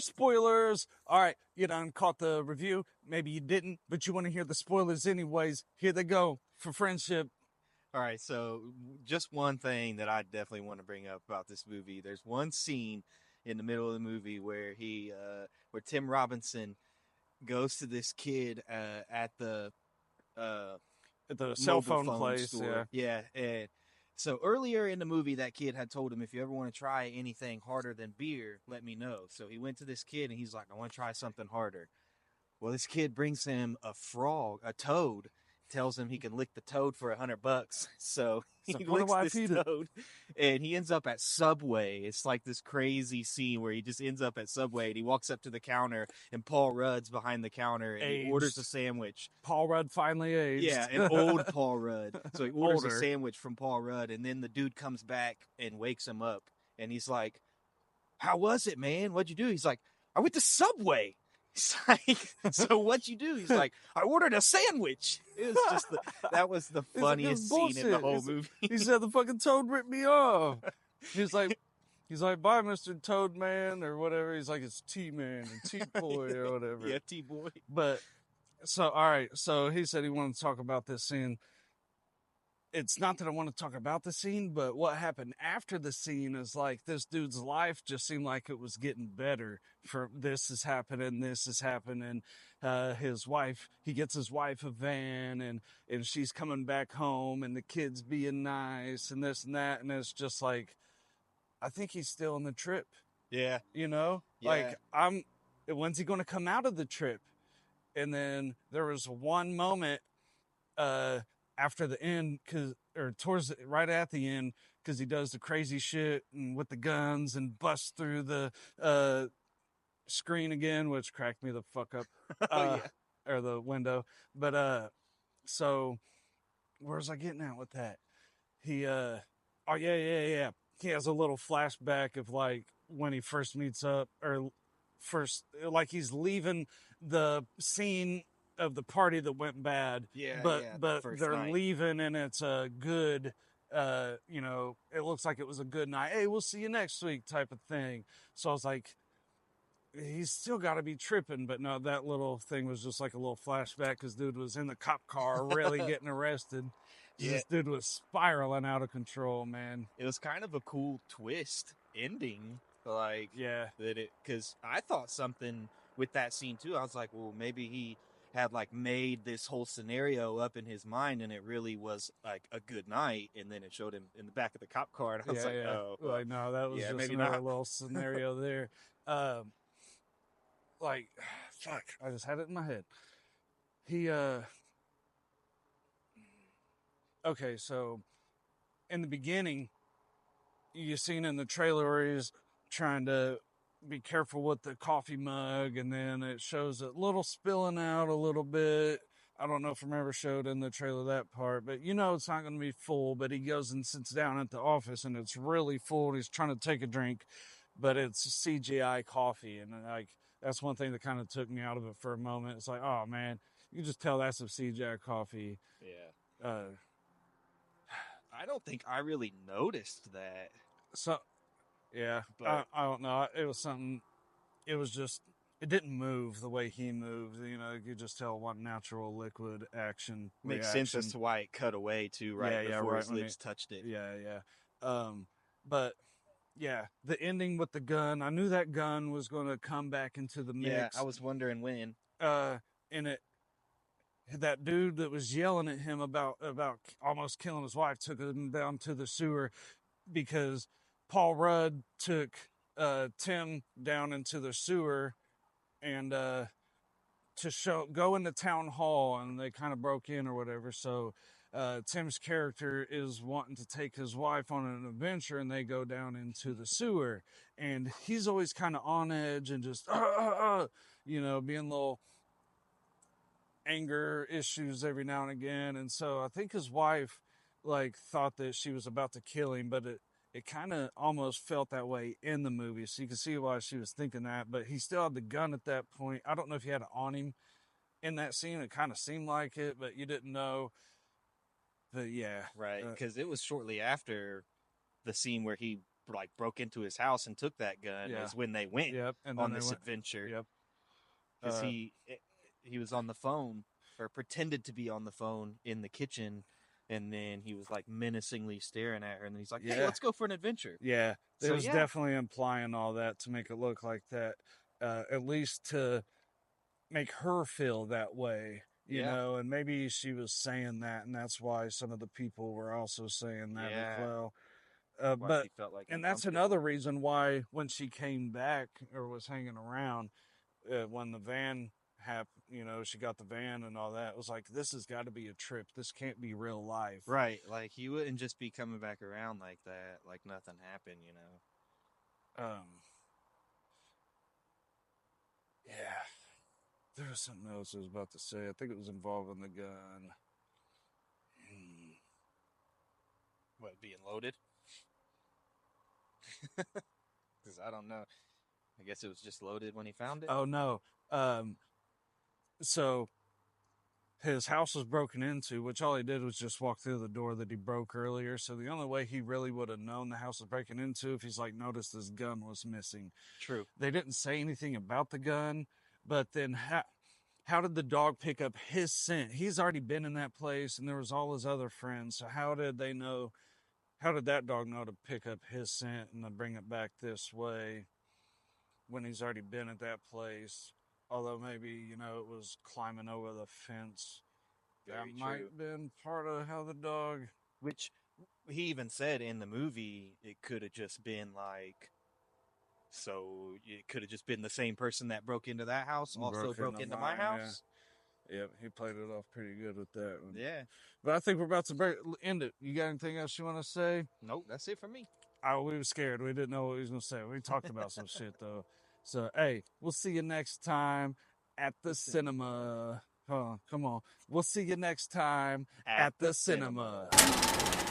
Spoilers. All right, you done caught the review. Maybe you didn't, but you want to hear the spoilers anyways. Here they go for friendship. All right, so just one thing that I definitely want to bring up about this movie. There's one scene in the middle of the movie where where Tim Robinson goes to this kid at the uh, At the cell mobile phone phone place, yeah. store. Yeah, and so earlier in the movie, that kid had told him, if you ever want to try anything harder than beer, let me know. So he went to this kid and he's like, I want to try something harder. Well, this kid brings him a frog, a toad, tells him he can lick the toad for $100. So So he what do licks I this feed it? toad, and he ends up at Subway. It's like this crazy scene where he just ends up at Subway, and he walks up to the counter, and Paul Rudd's behind the counter, and he orders a Aged. sandwich. Paul Rudd finally Yeah, aged. an old Paul Rudd. So he orders a Older. sandwich from Paul Rudd, and then the dude comes back and wakes him up, and he's like, "How was it, man? What'd you do?" He's like, "I went to Subway." He's like, "So what'd you do?" He's like, "I ordered a sandwich." It was just that was the He's like, this funniest scene in the bullshit. whole movie. He said the fucking toad ripped me off. He's like, bye, Mr. Toad Man, or whatever. He's like, it's T-Man or T-Boy or whatever. Yeah, T-Boy. But, so, all right. So he said he wanted to talk about this scene. It's not that I want to talk about the scene, but what happened after the scene is like this dude's life just seemed like it was getting better. For this is happening. His wife, he gets his wife a van, and she's coming back home, and the kids being nice, and this and that, and it's just like, I think he's still on the trip. Yeah, You know, yeah, when's he going to come out of the trip? And then there was one moment uh after the end, right at the end, because he does the crazy shit and with the guns and busts through the uh screen again, which cracked me the fuck up. oh uh yeah, or the window. But so where's I getting at with that? He oh yeah, he has a little flashback of like when he first meets up, or first, like he's leaving the scene of the party that went bad, yeah, but yeah. The but first they're night. leaving and it's a good, it looks like it was a good night. Hey, we'll see you next week type of thing. So I was like, he's still got to be tripping, but no, that little thing was just like a little flashback because dude was in the cop car really getting arrested. Yeah, This dude was spiraling out of control, man. it was kind of a cool twist ending, like Yeah. that it, because I thought something with that scene too. I was like, well, maybe he had like made this whole scenario up in his mind, and it really was like a good night, and then it showed him in the back of the cop car, and I was Yeah, like, yeah. oh, well, Like, no, that was yeah, just maybe another not. little scenario there. Um, like, fuck, I just had it in my head. He, okay, so in the beginning, you seen in the trailer where he's trying to be careful with the coffee mug, and then it shows it little spilling out a little bit. I don't know if I ever showed in the trailer that part, but you know it's not going to be full. But he goes and sits down at the office, and it's really full. And he's trying to take a drink, but it's CGI coffee, and like that's one thing that kind of took me out of it for a moment. It's like, oh man, you can just tell that's some CGI coffee. Yeah, Uh, I don't think I really noticed that, so yeah, but I don't know. It was something. It was just, it didn't move the way he moved. You know, you could just tell one natural liquid action makes sense as reaction. to why it cut away too right Yeah, before right his when lips it, touched it. yeah. But yeah, the ending with the gun. I knew that gun was going to come back into the Yeah, I mix. was wondering when. Uh, and that dude that was yelling at him about almost killing his wife took him down to the sewer because Paul Rudd took Tim down into the sewer and to go into town hall, and they kind of broke in or whatever. So Tim's character is wanting to take his wife on an adventure, and they go down into the sewer, and he's always kind of on edge and just being little anger issues every now and again. And so I think his wife like thought that she was about to kill him, but it kind of almost felt that way in the movie. So you can see why she was thinking that, but he still had the gun at that point. I don't know if he had it on him in that scene. It kind of seemed like it, but you didn't know. But yeah, Right, because it was shortly after the scene where he like broke into his house and took that gun Yeah. is when they went Yep. And on then they this went. adventure. Yep. Because he was on the phone or pretended to be on the phone in the kitchen, and then he was like menacingly staring at her, and he's like, "Hey, Yeah. let's go for an adventure." Yeah. It So was yeah, definitely implying all that to make it look like that, at least to make her feel that way, yeah, and maybe she was saying that, and that's why some of the people were also saying that as yeah. well. Why But she felt like and that's uncomfortable. another reason why when she came back or was hanging around, when the van happened, she got the van and all that. It was like, this has got to be a trip. This can't be real life. Right, like he wouldn't just be coming back around like that, like nothing happened, Um, yeah. There was something else I was about to say. I think it was involving the gun. Hmm. What, being loaded? Because I don't know. I guess it was just loaded when he found it. Oh no. Um, so his house was broken into, which all he did was just walk through the door that he broke earlier. So the only way he really would have known the house was breaking into if he's like noticed his gun was missing. True. They didn't say anything about the gun, but then how did the dog pick up his scent? He's already been in that place, and there was all his other friends. So how did they know? How did that dog know to pick up his scent and to bring it back this way when he's already been at that place? Although maybe, it was climbing over the fence. That Very might true. have been part of how the dog Which he even said in the movie it could have just been like, so it could have just been the same person that broke into that house also broke into my mine. Yeah. house. Yep, he played it off pretty good with that one. Yeah. But I think we're about to end it. You got anything else you want to say? Nope, that's it for me. We were scared. We didn't know what he was going to say. We talked about some shit, though. So, hey, we'll see you next time at the cinema. Come on. We'll see you next time At at the the cinema. cinema.